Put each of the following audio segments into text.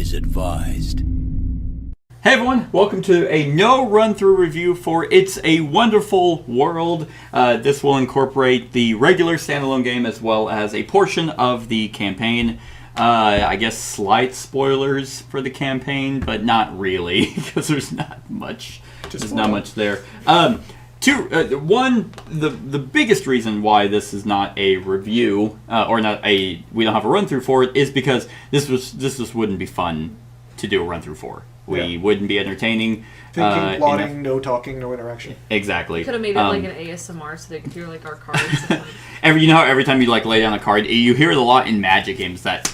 is advised. Hey everyone, welcome to a no run-through review for It's a Wonderful World. This will incorporate the regular standalone game as well as a portion of the campaign. I guess slight spoilers for the campaign, but not really, because there's not much. Not much there. The biggest reason why this is not a review we don't have a run-through for it is because this just wouldn't be fun to do a run-through for. We wouldn't be entertaining. Thinking, plotting, no talking, no interaction. Exactly. Could have made it like an ASMR so they could hear like our cards. Every time you like lay down a card, you hear it a lot in Magic games that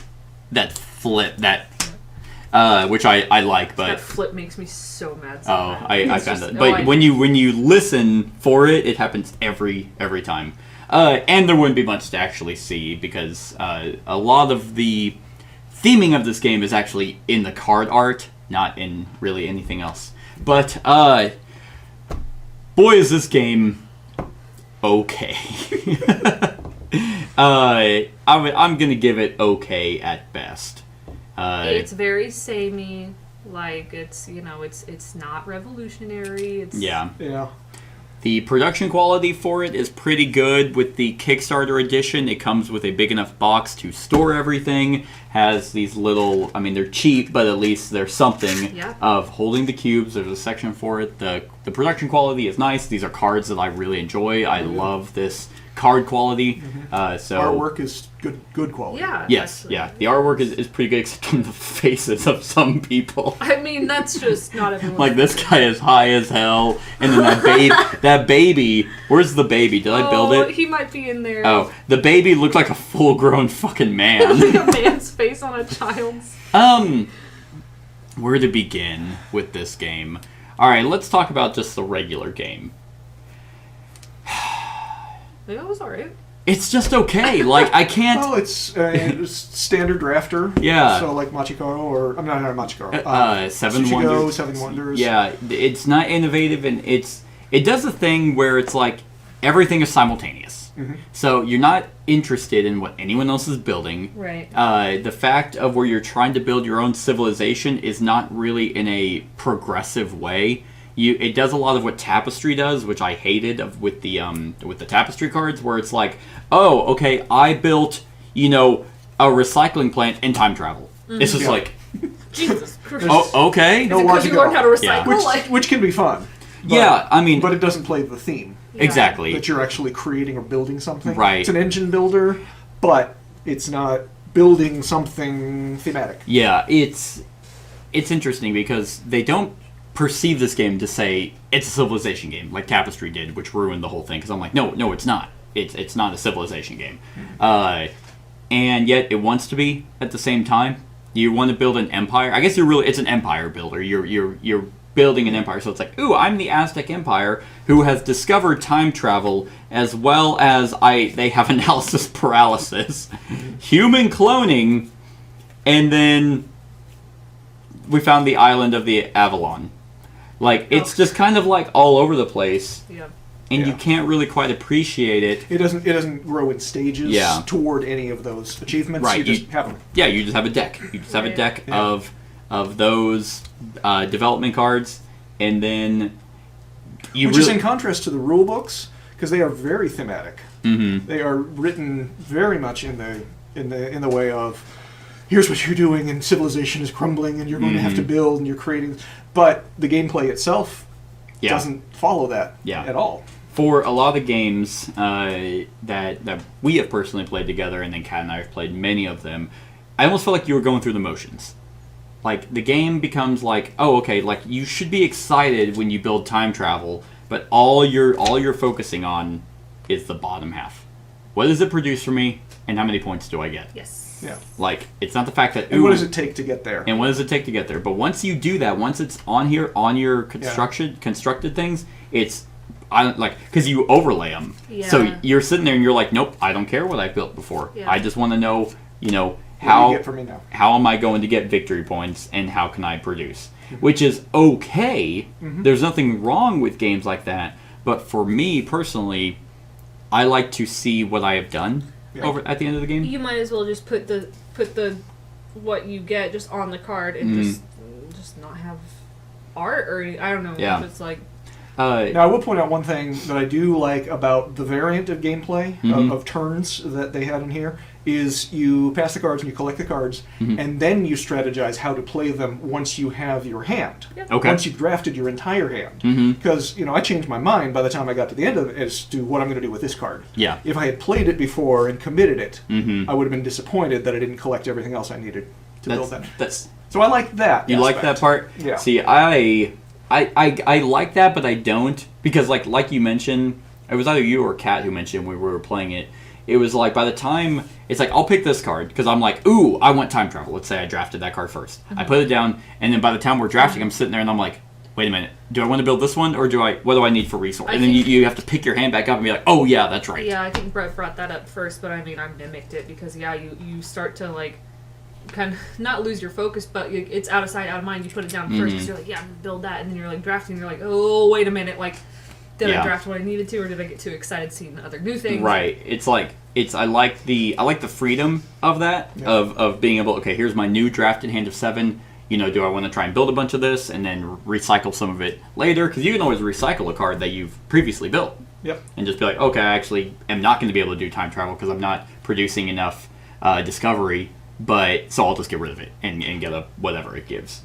flip which I like, but that flip makes me so mad. I found that. But when you listen for it, it happens every time. And there wouldn't be much to actually see because a lot of the theming of this game is actually in the card art, not in really anything else. But boy, is this game okay. I'm gonna give it okay at best. It's very samey. Like it's not revolutionary. Yeah. The production quality for it is pretty good. With the Kickstarter edition, it comes with a big enough box to store everything. Has these little, they're cheap, but at least there's something of holding the cubes. There's a section for it. The production quality is nice. These are cards that I really enjoy. I love this card quality. So artwork is good quality. Yeah. Yes, actually. The artwork is pretty good, except in the faces of some people. That's just not everyone. Like this guy is high as hell, and then that baby. Where's the baby? Did I build it? He might be in there. Oh, the baby looked like a full-grown fucking man. Like a man's face on a child's. Where to begin with this game? All right, let's talk about just the regular game. It was alright. It's just okay. Like, I can't... Well, it's standard drafter. Yeah. So like Machikoro, or I'm not Machikoro. Seven Tsuchigo, Wonders. Seven Wonders. Yeah, it's not innovative, and it does a thing where it's like everything is simultaneous. Mm-hmm. So you're not interested in what anyone else is building. Right. The fact of where you're trying to build your own civilization is not really in a progressive way. It does a lot of what Tapestry does, which I hated with the Tapestry cards, where it's like, oh, okay, I built, a recycling plant and time travel. Mm-hmm. It's just like, Jesus Christ. oh, okay. No because you learn how to recycle. Yeah. Which can be fun. But, but it doesn't play the theme. Yeah. Exactly. That you're actually creating or building something. Right. It's an engine builder, but it's not building something thematic. Yeah, it's interesting because they don't perceive this game to say it's a civilization game like Tapestry did, which ruined the whole thing. Because I'm like, no, it's not. It's not a civilization game, and yet it wants to be at the same time. You want to build an empire. I guess it's an empire builder. You're building an empire. So it's like, ooh, I'm the Aztec Empire who has discovered time travel as well as they have analysis paralysis, human cloning, and then we found the island of the Avalon. Like, it's just kind of like all over the place. Yeah. And you can't really quite appreciate it. It doesn't grow in stages toward any of those achievements. Right. You just have them. Yeah, you just have a deck. You just have a deck of those development cards, and then Which is in contrast to the rule books, because they are very thematic. Mm-hmm. They are written very much in the way of, here's what you're doing, and civilization is crumbling, and you're going to have to build, and you're creating. But the gameplay itself doesn't follow that at all. For a lot of the games that we have personally played together, and then Kat and I have played many of them, I almost felt like you were going through the motions. Like, the game becomes like, oh, okay, like, you should be excited when you build time travel, but all you're focusing on is the bottom half. What does it produce for me, and how many points do I get? Yes. Yeah. Like, it's not the fact that... And what does it take to get there? And what does it take to get there? But once you do that, once it's on here, on your constructed things, it's... because you overlay them. Yeah. So you're sitting there and you're like, nope, I don't care what I built before. Yeah. I just want to know, how do you get for me now? How am I going to get victory points, and how can I produce? Which is okay. Mm-hmm. There's nothing wrong with games like that. But for me, personally, I like to see what I have done over at the end of the game. You might as well just put the what you get just on the card and just not have art, or I don't know. Yeah. If it's like Now, I will point out one thing that I do like about the variant of gameplay of turns that they had in here is you pass the cards and you collect the cards, and then you strategize how to play them once you have your hand. Yep. Okay. Once you've drafted your entire hand. Because, I changed my mind by the time I got to the end of it as to what I'm going to do with this card. Yeah. If I had played it before and committed it, I would have been disappointed that I didn't collect everything else I needed to build that. That's So I like that. you like that part? Yeah. See, I like that, but I don't, because like you mentioned, it was either you or Kat who mentioned when we were playing it. It was like by the time it's like I'll pick this card because I'm like, ooh, I want time travel. Let's say I drafted that card 1st. I put it down, and then by the time we're drafting, I'm sitting there and I'm like, wait a minute, do I want to build this one or what do I need for resource? And then you have to pick your hand back up and be like, oh yeah, that's right. Yeah, I think Brett brought that up first, but I mean I mimicked it because you start to like kind of not lose your focus, but it's out of sight, out of mind. You put it down first because you're like, yeah, I'm gonna build that, and then you're like drafting. And you're like, oh, wait a minute, like did I draft what I needed to, or did I get too excited seeing other new things? Right. It's like I like the freedom of that of being able. Okay, here's my new drafted hand of 7. Do I want to try and build a bunch of this and then recycle some of it later? Because you can always recycle a card that you've previously built. Yep. And just be like, okay, I actually am not going to be able to do time travel because I'm not producing enough discovery. But so I'll just get rid of it and get a whatever it gives.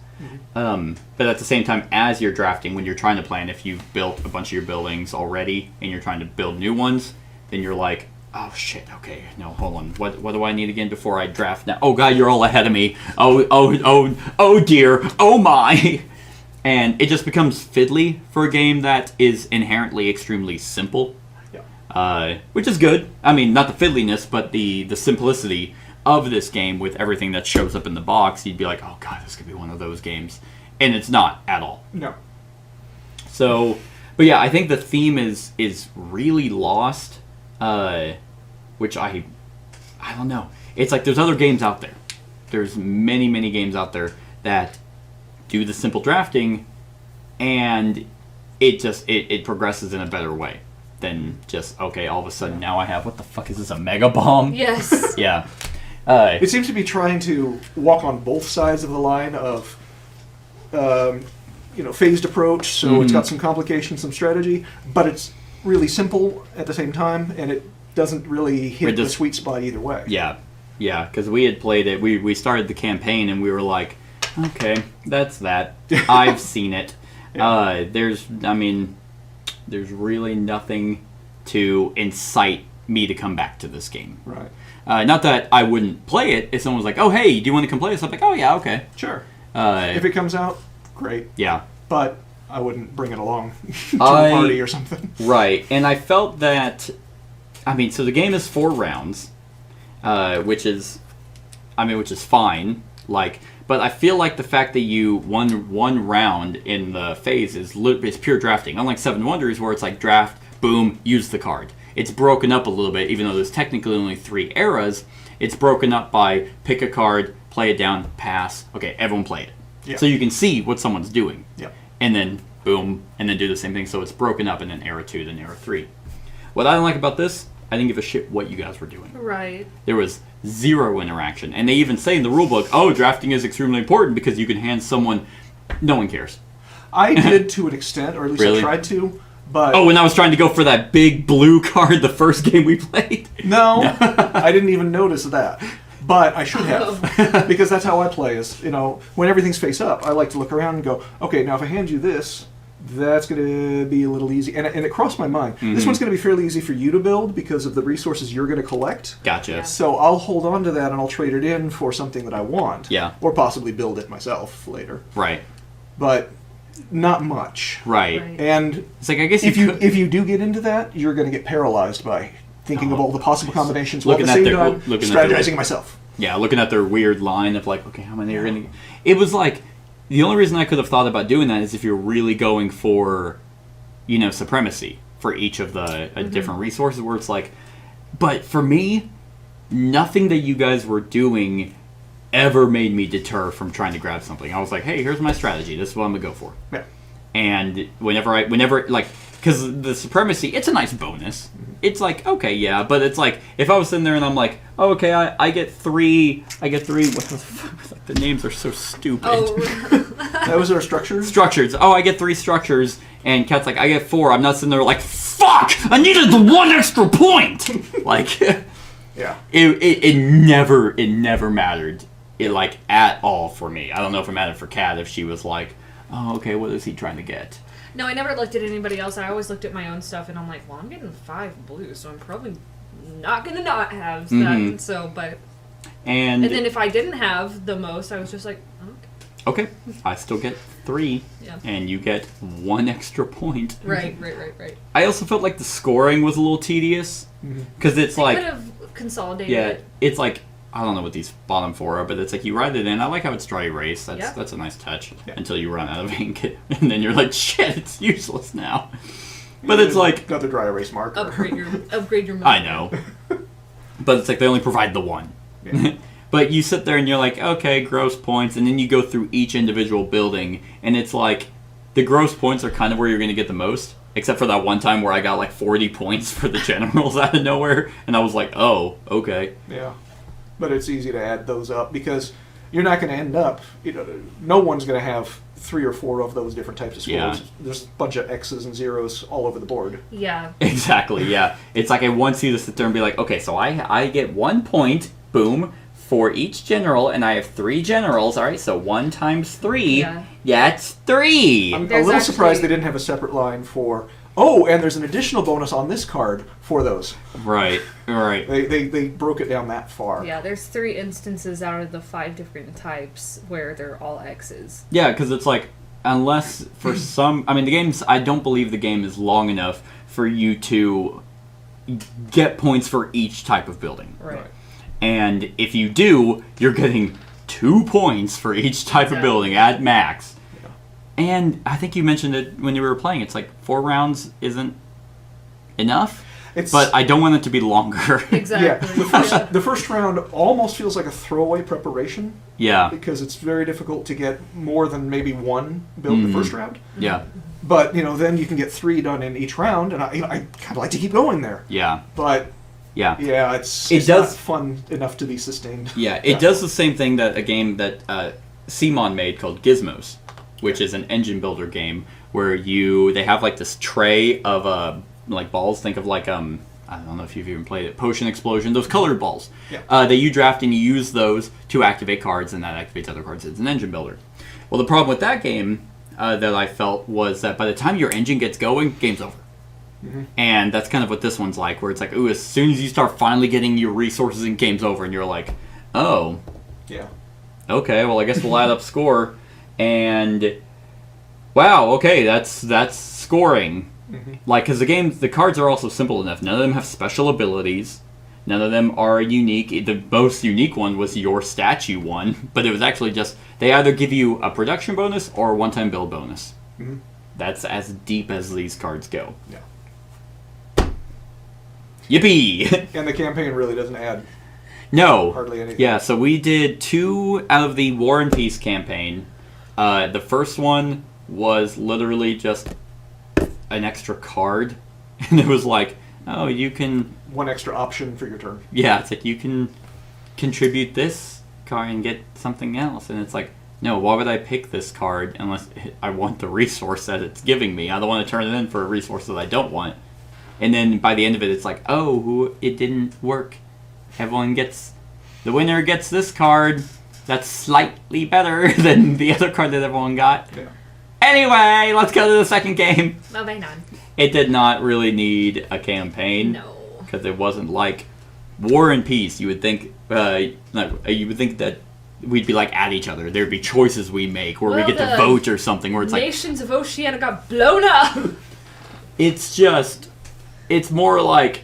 But at the same time, as you're drafting, when you're trying to plan, if you've built a bunch of your buildings already and you're trying to build new ones, then you're like, oh shit, okay, no, hold on, what do I need again before I draft now? Oh god, you're all ahead of me. Oh dear, oh my. And it just becomes fiddly for a game that is inherently extremely simple. Yeah. Which is good. I mean, not the fiddliness, but the simplicity of this game with everything that shows up in the box. You'd be like, oh god, this could be one of those games. And it's not at all. No. So, but yeah, I think the theme is really lost, which I don't know. It's like there's other games out there. There's many games out there that do the simple drafting, and it progresses in a better way than just, okay, all of a sudden now I have, what the fuck is this, a mega bomb? Yes. Yeah. It seems to be trying to walk on both sides of the line of, phased approach. So it's got some complication, some strategy, but it's really simple at the same time, and it doesn't really hit the sweet spot either way. Yeah, because we had played it. We started the campaign, and we were like, okay, that's that. I've seen it. Yeah. There's really nothing to incite me to come back to this game. Right. Not that I wouldn't play it if someone was like, oh, hey, do you want to come play this? I'm like, oh, yeah, okay. Sure. If it comes out, great. Yeah. But I wouldn't bring it along to a party or something. Right. And I felt that, so the game is 4 rounds, which is fine. But I feel like the fact that you won one round in the phase is pure drafting. Unlike Seven Wonders, where it's like draft, boom, use the card. It's broken up a little bit, even though there's technically only 3 eras. It's broken up by pick a card, play it down, pass. Okay, everyone play it. Yeah. So you can see what someone's doing. Yeah. And then boom, and then do the same thing. So it's broken up in an era 2, then era 3. What I don't like about this, I didn't give a shit what you guys were doing. Right. There was 0 interaction. And they even say in the rulebook, oh, drafting is extremely important because you can hand someone... No one cares. I did to an extent, or at least Really? I tried to, but... Oh, when I was trying to go for that big blue card the first game we played? No, I didn't even notice that. But I should have, because that's how I play. Is when everything's face up, I like to look around and go, okay, now if I hand you this, that's going to be a little easy. And it crossed my mind. This one's going to be fairly easy for you to build because of the resources you're going to collect. Gotcha. Yeah. So I'll hold on to that and I'll trade it in for something that I want. Yeah. Or possibly build it myself later. Right. But not much. Right. Right. And It's like, I guess if could... you do get into that, you're going to get paralyzed by thinking of all the possible combinations while at Looking the at same their- time looking at their- strategizing myself. Yeah, looking at their weird line of like, okay, how many are going to... It was like, the only reason I could have thought about doing that is if you're really going for, supremacy for each of the different resources, where it's like... But for me, nothing that you guys were doing ever made me deter from trying to grab something. I was like, hey, here's my strategy. This is what I'm going to go for. Yeah. And whenever, because because the supremacy, it's a nice bonus. It's like, okay, yeah, but it's like, if I was sitting there and I'm like, oh, okay, I get three, what the fuck, like, the names are so stupid. That was our structure. Structures. Oh, I get 3 structures, and Kat's like, I get 4. I'm not sitting there like, fuck! I needed the 1 extra point! Like, Yeah. it never mattered, like, at all for me. I don't know if it mattered for Kat, if she was like, oh, okay, what is he trying to get? No, I never looked at anybody else. I always looked at my own stuff, and I'm like, well, I'm getting 5 blues, so I'm probably not gonna not have that. So, but And then if I didn't have the most, I was just like, okay, I still get 3, Yeah. and you get 1 extra point. right. I also felt like the scoring was a little tedious, because it's They like, could have consolidated yeah, it. it's like, I don't know what these bottom 4 are, but it's like you write it in. I like how it's dry erase. Yeah. That's a nice touch. Yeah. Until you run out of ink, and then you're like, shit, it's useless now. But it's like, another dry erase marker. Upgrade your. I know. But it's like they only provide the 1. Yeah. But you sit there and you're like, okay, gross points, and then you go through each individual building, and it's like the gross points are kind of where you're going to get the most, except for that one time where I got like 40 points for the generals out of nowhere, and I was like, oh, okay. Yeah. But it's easy to add those up because you're not going to end up, no one's going to have 3 or 4 of those different types of scores. Yeah. There's a bunch of X's and zeros all over the board. Yeah. Exactly, yeah. It's like I want you to sit there and be like, okay, so I get 1 point, boom, for each general, and I have 3 generals, alright, so 1 times 3, Yeah. it's 3! I'm a There's little surprised actually- they didn't have a separate line for, oh, and there's an additional bonus on this card for those. Right. They broke it down that far. Yeah, there's 3 instances out of the 5 different types where they're all X's. Yeah, because it's like, unless for some... I mean, I don't believe the game is long enough for you to get points for each type of building. Right. And if you do, you're getting 2 points for each type of building at max. Yeah. And I think you mentioned it when you were playing. It's like 4 rounds isn't enough, but I don't want it to be longer. Exactly. Yeah, the first round almost feels like a throwaway preparation Yeah. because it's very difficult to get more than maybe 1 built the first round. Yeah. But, then you can get 3 done in each round, and I kind of like to keep going there. Yeah. But, Yeah. yeah, it's It not does- fun enough to be sustained. Yeah, it does the same thing that a game that Simon made called Gizmos, which is an engine builder game where they have like this tray of like balls. Think of like I don't know if you've even played it, Potion Explosion, those colored balls. Yeah. That you draft and you use those to activate cards, and that activates other cards. It's an engine builder. Well, the problem with that game that I felt was that by the time your engine gets going, game's over. And that's kind of what this one's like, where it's like, ooh, as soon as you start finally getting your resources and game's over, and you're like, oh, Yeah. okay, well, I guess we'll add up score, and wow, okay, that's scoring. Like, because the cards are also simple enough. None of them have special abilities. None of them are unique. The most unique one was your statue one, but it was actually just, they either give you a production bonus or a one-time build bonus. That's as deep as these cards go. Yeah. Yippee! And the campaign really doesn't add No. hardly anything. Yeah, so we did 2 out of the War and Peace campaign. The first one was literally just an extra card. And it was like, oh, you can... 1 extra option for your turn. Yeah, it's like you can contribute this card and get something else. And it's like, no, why would I pick this card unless I want the resource that it's giving me? I don't want to turn it in for a resource that I don't want. And then by the end of it, it's like, oh, it didn't work. The winner gets this card that's slightly better than the other card that everyone got. Yeah. Anyway, let's go to the second game. Moving on. It did not really need a campaign. No. Because it wasn't like War and Peace. You would think that we'd be like at each other. There'd be choices we make where we Well, get to the vote or something. Where it's like Nations of Oceania got blown up. it's more like,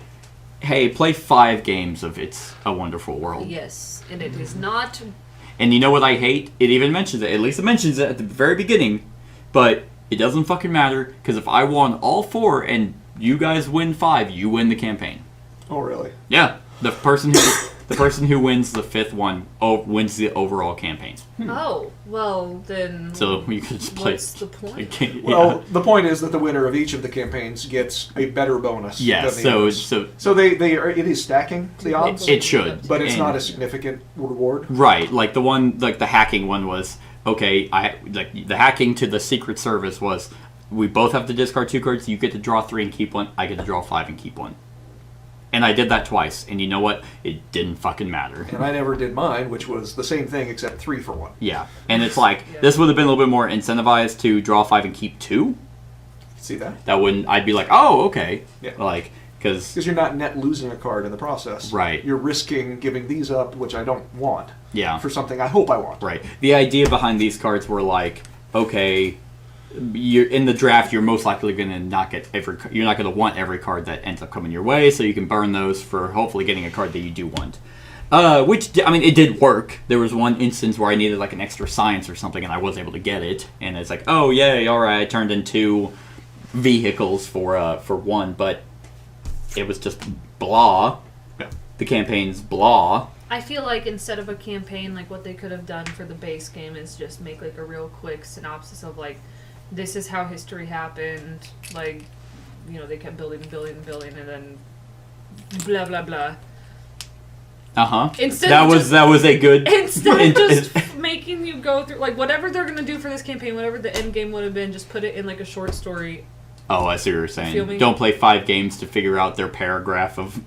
hey, play 5 games of It's a Wonderful World. Yes, and it is not. And you know what I hate? It even mentions it. At least it mentions it at the very beginning. But it doesn't fucking matter, because if I won all 4 and you guys win 5, you win the campaign. Oh, really? Yeah. The person The person who wins the 5th one wins the overall campaign. Oh, well then. So you could just play. What's the point? Well, the point is that the winner of each of the campaigns gets a better bonus. Yeah. than the others. So they are, it is stacking the odds, It should, but it's and- not a significant reward. Right, like the hacking one was okay. The hacking to the Secret Service was we both have to discard 2 cards. You get to draw 3 and keep 1. I get to draw 5 and keep 1. And I did that twice, and you know what? It didn't fucking matter. And I never did mine, which was the same thing except 3 for 1. Yeah, and it's like this would have been a little bit more incentivized to draw 5 and keep 2. See that? That wouldn't. I'd be like, oh, okay. Yeah. Like because Because you're not net losing a card in the process. Right. You're risking giving these up, which I don't want, yeah. for something I hope I want. Right. The idea behind these cards were like, okay, you're in the draft. You're most likely going to not get you're not going to want every card that ends up coming your way, so you can burn those for hopefully getting a card that you do want. Which I mean, it did work. There was one instance where I needed like an extra science or something, and I was able to get it. And it's like, oh yay, all right, I turned in 2 vehicles for 1, but it was just blah. Yeah. The campaign's blah. I feel like instead of a campaign, like what they could have done for the base game is just make like a real quick synopsis of like, this is how history happened. Like, you know, they kept building, and then blah blah blah. Instead That of was a good. Instead of just making you go through like whatever they're gonna do for this campaign, whatever the end game would have been, just put it in like a short story. Oh, I see what you're Feel saying. me? Don't play 5 games to figure out their paragraph of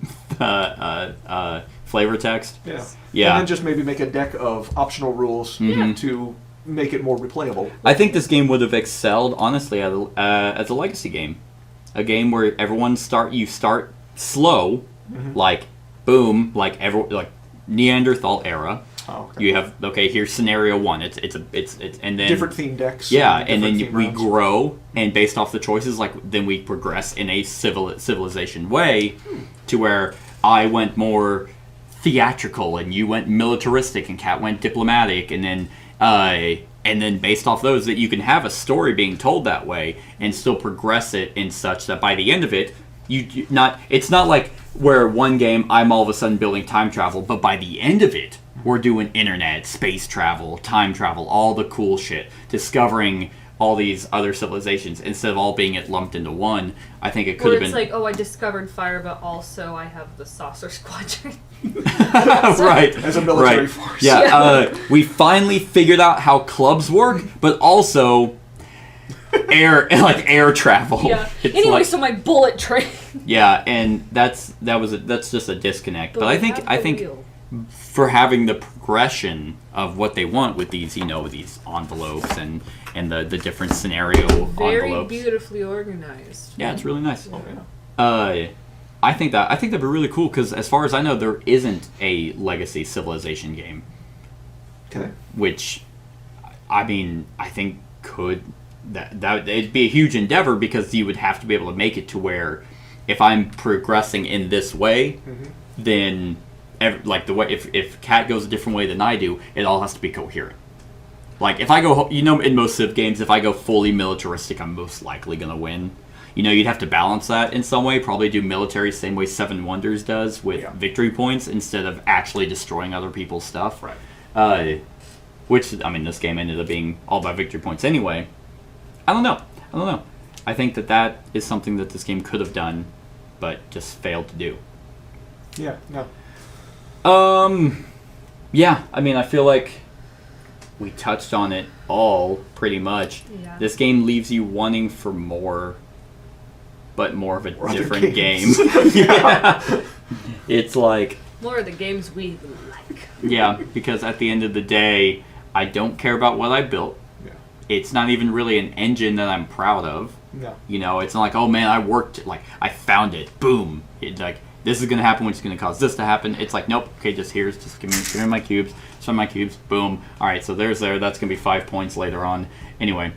flavor text. Yeah. Yeah. And then just maybe make a deck of optional rules to make it more replayable. I think this game would have excelled, honestly, as a legacy game. A game where you start slow, like boom, like Neanderthal era. Oh, okay. You have here's scenario 1. It's and then Different theme decks. yeah, and different then theme we rounds. grow, and based off the choices, then we progress in a civilization way, to where I went more theatrical, and you went militaristic, and Kat went diplomatic, and then based off those, that you can have a story being told that way, and still progress it in such that by the end of it, it's not like where one game I'm all of a sudden building time travel, but by the end of it, we're doing internet, space travel, time travel, all the cool shit, discovering all these other civilizations instead of all being lumped into one. I think it could have It's been like, oh, I discovered fire, but also I have the saucer squadron. right As a military right. force. Yeah, we finally figured out how clubs work, but also air travel. Yeah. It's Anyway, like- so my bullet train. yeah, and that's just a disconnect. But I think for having the progression of what they want with these, these envelopes and the different scenario very envelopes. beautifully organized. Yeah, it's really nice. yeah. I think that'd be really cool because, as far as I know, there isn't a Legacy Civilization game, Okay. which, I mean, I think that it'd be a huge endeavor because you would have to be able to make it to where, if I'm progressing in this way, then if Kat goes a different way than I do, it all has to be coherent. Like if I go, in most Civ games, if I go fully militaristic, I'm most likely gonna win. You'd have to balance that in some way. Probably do military same way Seven Wonders does with victory points instead of actually destroying other people's stuff. Right. Which, I mean, this game ended up being all about victory points anyway. I don't know. I think that is something that this game could have done, but just failed to do. Yeah. No. Yeah, I mean, I feel like we touched on it all pretty much. Yeah. This game leaves you wanting for more, but more of a Or other different game. games. Yeah. It's like, More of the games we like. yeah, because at the end of the day, I don't care about what I built. Yeah. It's not even really an engine that I'm proud of. No. It's not like, oh man, I worked, like, I found it, boom. It's like, this is going to happen, which is going to cause this to happen. It's like, nope, okay, just give me my cubes, spend my cubes, boom. Alright, so that's going to be 5 points later on. Anyway,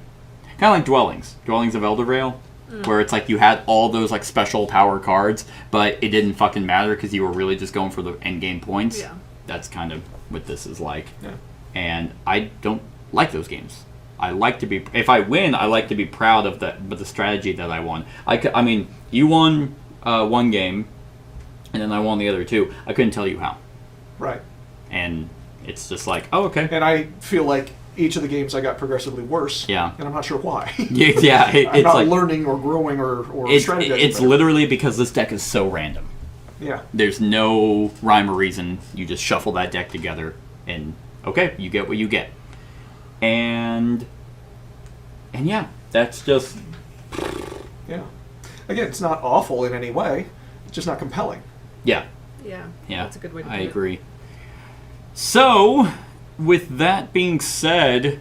kind of like Dwellings of Elder Vale, where it's like you had all those, like, special power cards, but it didn't fucking matter because you were really just going for the end game points. Yeah. That's kind of what this is like. Yeah. And I don't like those games. I like to be, if I win, I like to be proud of the strategy that I won. I mean, you won one game, and then I won the other two. I couldn't tell you how. Right. And it's just like, oh, okay. And I feel like each of the games I got progressively worse. Yeah. And I'm not sure why. Yeah, I'm it's not like learning or growing or it's strategizing it's better. literally because this deck is so random. Yeah. There's no rhyme or reason. You just shuffle that deck together, and okay, you get what you get. And yeah, that's just Yeah. Again, it's not awful in any way. It's just not compelling. yeah. Yeah. Yeah, That's a good way to put I it. agree. So, with that being said,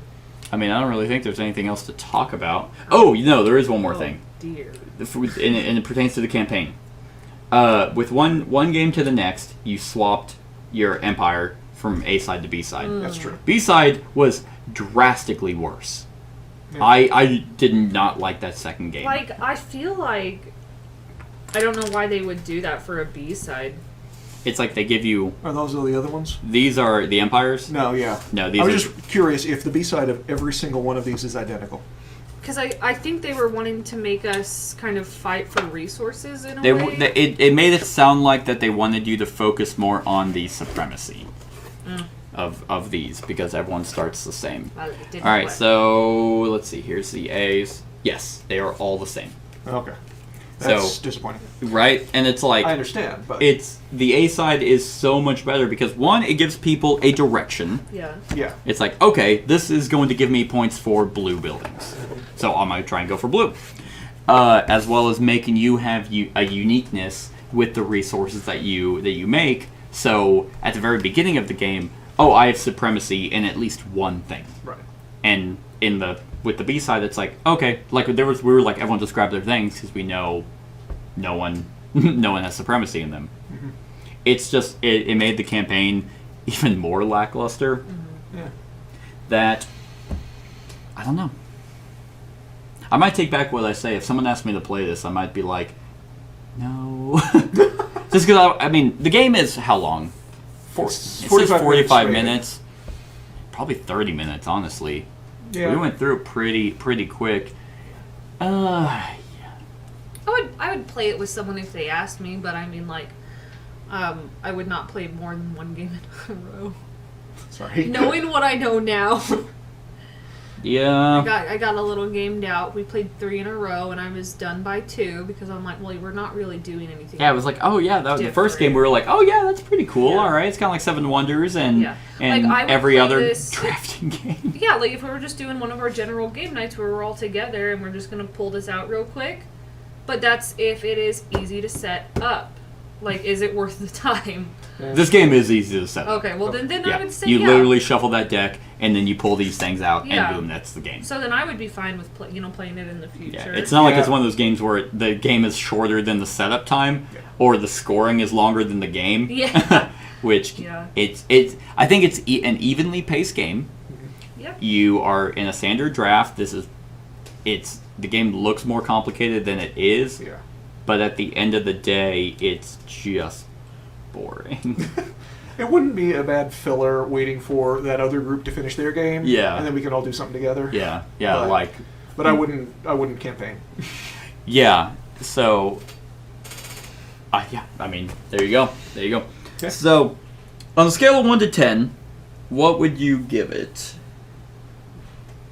I mean, I don't really think there's anything else to talk about. Oh, there is one more Oh, thing, dear. and it pertains to the campaign. With one game to the next, you swapped your Empire from A side to B side. That's true. B side was drastically worse. Yeah. I did not like that second game. Like, I feel like I don't know why they would do that for a B side. It's like they give you Are those the other ones? these are the Empires. No, yeah. No, these I was are just curious if the B-side of every single one of these is identical. Because I think they were wanting to make us kind of fight for resources in a They, way. it made it sound like that they wanted you to focus more on the supremacy of these because everyone starts the same. Well, it didn't All right, work. so let's see. Here's the A's. Yes, they are all the same, Okay. That's So- disappointing. right? And it's like I understand, but it's the A side is so much better because one, it gives people a direction. Yeah. yeah. It's like, okay, this is going to give me points for blue buildings, so I might try and go for blue, as well as making you have a uniqueness with the resources that you make. So at the very beginning of the game, oh, I have supremacy in at least one thing, Right. and with the B side, it's like, okay, like we were like everyone just grab their things because we know no one has supremacy in them. Mm-hmm. It's just it made the campaign even more lackluster. Yeah. That I don't know. I might take back what I say. If someone asked me to play this, I might be like, no. Just because I mean, the game is how long? It says 45 minutes. Probably 30 minutes, honestly. Yeah. We went through it pretty quick. I would play it with someone if they asked me, but I mean, like, I would not play more than one game in a row. Sorry. Knowing what I know now, Yeah. I got a little gamed out. We played 3 in a row, and I was done by 2 because I'm like, well, we're not really doing anything. Yeah, it was like, oh yeah, that was the first Different. game. We were like, oh yeah, that's pretty cool. Yeah. All right, it's kind of like Seven Wonders and Yeah. and Like, I would every play other this- drafting game. Yeah, like if we were just doing one of our general game nights where we're all together and we're just gonna pull this out real quick. But that's if it is easy to set up. Like, is it worth the time? This game is easy to set up. Okay, well then I Yeah, would say you yeah. literally shuffle that deck and then you pull these things out Yeah. and boom, that's the game. So then I would be fine with playing it in the Yeah, future. it's not like Yeah. it's one of those games where the game is shorter than the setup time, or the scoring is longer than the game. Yeah. Which Yeah. it's I think it's an evenly paced game. Yep. You are in a standard draft. The game looks more complicated than it is, Yeah. but at the end of the day, it's just boring. It wouldn't be a bad filler waiting for that other group to finish their game. Yeah. And then we can all do something together. yeah, But- But I wouldn't campaign. yeah. So, yeah. I mean, there you go. There you go. Okay. So, on a scale of 1 to 10, what would you give it?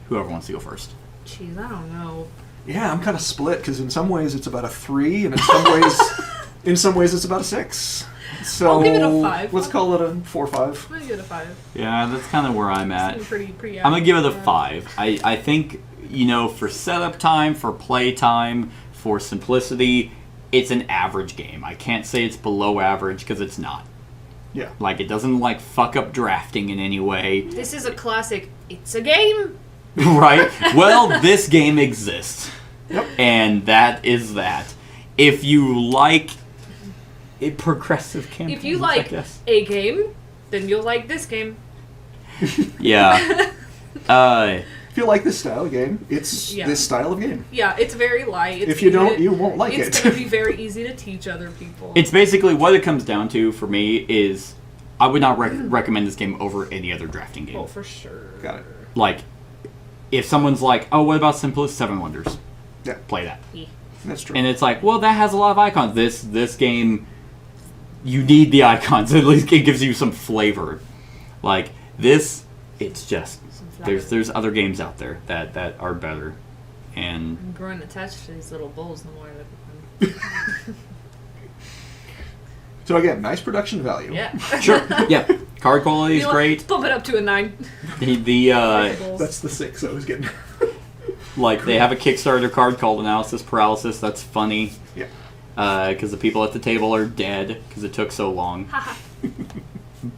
Whoever wants to go first. Jeez, I don't know. Yeah, I'm kind of split because in some ways it's about a 3, and in some ways it's about a 6. So I'll give it a 5. Let's call it a 4 or 5. I'm gonna give it a 5. Yeah, that's kind of where I'm at. Seemed pretty I'm gonna give it a average. 5. I think, for setup time, for play time, for simplicity, it's an average game. I can't say it's below average because it's not. Yeah. Like, it doesn't fuck up drafting in any way. This is a classic. It's a game. Right? Well, this game exists. Yep. And that is that. If you like a progressive campaign, If you I like guess. a game, then you'll like this game. Yeah. If you like this style of game, it's Yeah. this style of game. Yeah, it's very light. It's If you don't, easy to- you won't like it's it. going to be very easy to teach other people. It's basically what it comes down to for me is I would not recommend this game over any other drafting game. oh, for sure. Got it. Like, if someone's like, oh, what about Simplest Seven Wonders? Yeah. Play that. That's true. And it's like, well, that has a lot of icons. This game you need the icons. At least it gives you some flavor. Like this, it's just there's other games out there that are better, and I'm growing attached to these little bowls the more I look at them. So again, nice production value. Yeah. sure, yeah, card quality is great. Bump it up to a 9. The That's the 6 I was getting. like they have a Kickstarter card called Analysis Paralysis. That's funny. Yeah. Because the people at the table are dead because it took so long.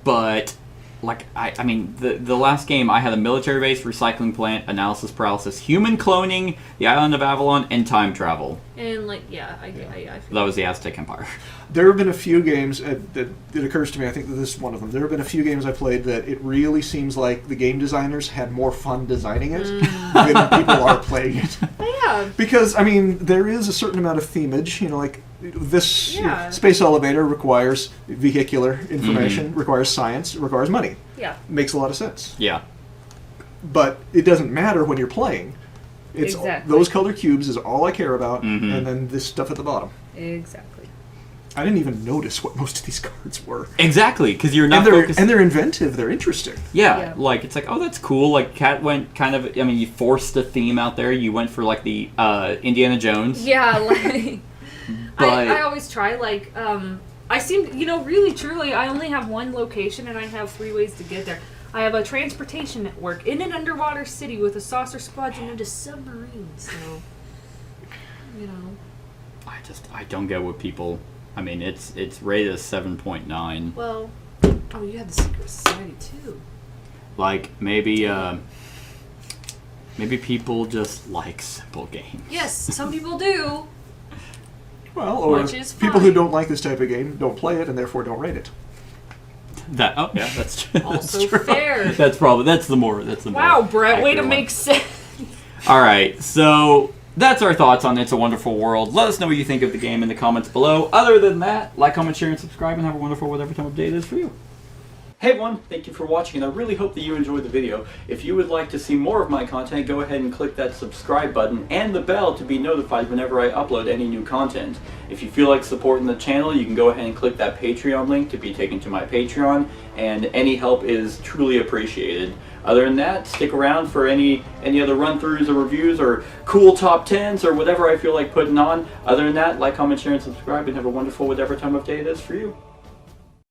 But like I mean the last game I had a military base, recycling plant, analysis paralysis, human cloning, the island of Avalon, and time travel. And like I That was the Aztec Empire. There have been a few games that it occurs to me. I think that this is one of them. There have been a few games I played that it really seems like the game designers had more fun designing it than people are playing it. yeah. Because I mean, there is a certain amount of themage. You know, like this Yeah. space elevator requires vehicular information, requires science, requires money. Yeah. Makes a lot of sense. Yeah. But it doesn't matter when you're playing. It's Exactly. those color cubes is all I care about, Mhm. and then this stuff at the bottom. Exactly. I didn't even notice what most of these cards were. Exactly, because you're not And they're, focused. and they're inventive. They're interesting. yeah, Yeah. like it's like, oh, that's cool. Like Kat went kind of. I mean, you forced a theme out there. You went for like the Indiana Jones. Yeah, like But I always try like I seem really truly I only have one location and I have 3 ways to get there. I have a transportation network in an underwater city with a saucer squadron and a submarine. So I don't get what people. I mean, it's rated as 7.9. well, oh, you had the Secret Society too. Like maybe people just like simple games. Yes, some people do. Well, or Which is people who fine. don't like this type of game don't play it and therefore don't rate it. That yeah, that's true. Also that's true. fair. That's the more. Wow, Brett, way to accurate make one. sense. All right, so that's our thoughts on It's a Wonderful World. Let us know what you think of the game in the comments below. Other than that, like, comment, share, and subscribe, and have a wonderful whatever time of day it is for you. Hey everyone, thank you for watching, and I really hope that you enjoyed the video. If you would like to see more of my content, go ahead and click that subscribe button and the bell to be notified whenever I upload any new content. If you feel like supporting the channel, you can go ahead and click that Patreon link to be taken to my Patreon, and any help is truly appreciated. Other than that, stick around for any other run-throughs or reviews or cool top 10s or whatever I feel like putting on. Other than that, like, comment, share, and subscribe, and have a wonderful whatever time of day it is for you.